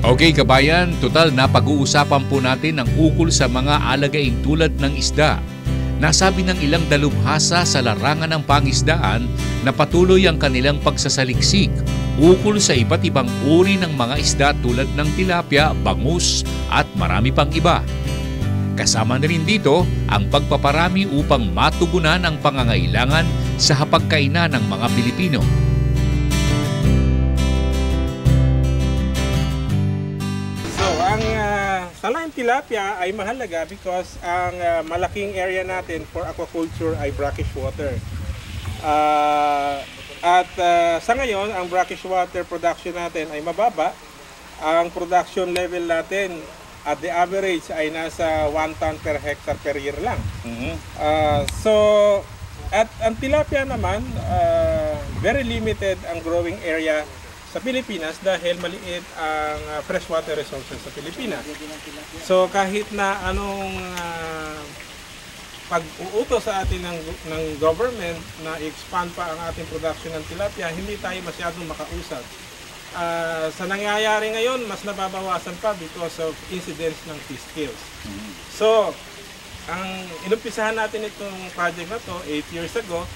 Okay kabayan, total na pag-uusapan po natin ang ukol sa mga alagaing tulad ng isda. Nasabi ng ilang dalubhasa sa larangan ng pangisdaan na patuloy ang kanilang pagsasaliksik ukol sa iba't ibang uri ng mga isda tulad ng tilapia, bangus at marami pang iba. Kasama na rin dito ang pagpaparami upang matugunan ang pangangailangan sa hapagkainan ng mga Pilipino. Salaing tilapia ay mahalaga because ang malaking area natin for aquaculture ay brackish water. Sa ngayon, ang brackish water production natin ay mababa. Ang production level natin at the average ay nasa 1 ton per hectare per year lang. At ang tilapia naman, very limited ang growing area sa Pilipinas dahil maliit ang freshwater resources sa Pilipinas. So kahit na anong pag-uutos sa atin ng government na i-expand pa ang ating production ng tilapia, hindi tayo masyadong makausap. Sa nangyayari ngayon, mas nababawasan pa because of incidents ng fish kills. So, ang inumpisahan natin itong project na to 8 years ago,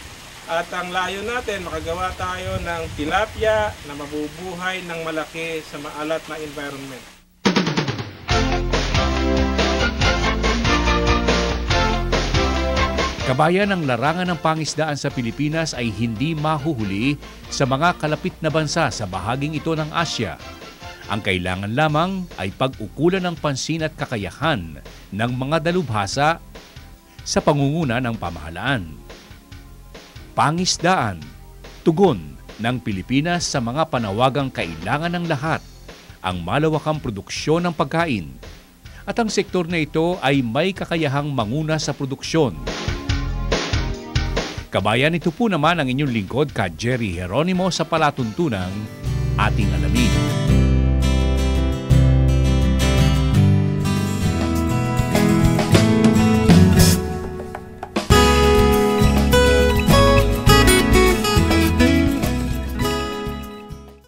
at ang layo natin, makagawa tayo ng tilapia na mabubuhay ng malaki sa maalat na environment. Kabayan, ang larangan ng pangisdaan sa Pilipinas ay hindi mahuhuli sa mga kalapit na bansa sa bahaging ito ng Asya. Ang kailangan lamang ay pag-ukulan ng pansin at kakayahan ng mga dalubhasa sa pangunguna ng pamahalaan. Pangisdaan, tugon ng Pilipinas sa mga panawagang kailangan ng lahat, ang malawakang produksyon ng pagkain. At ang sektor na ito ay may kakayahang manguna sa produksyon. Kabayan, ito po naman ang inyong lingkod, Ka Jerry Geronimo, sa palatuntunang ating alamin.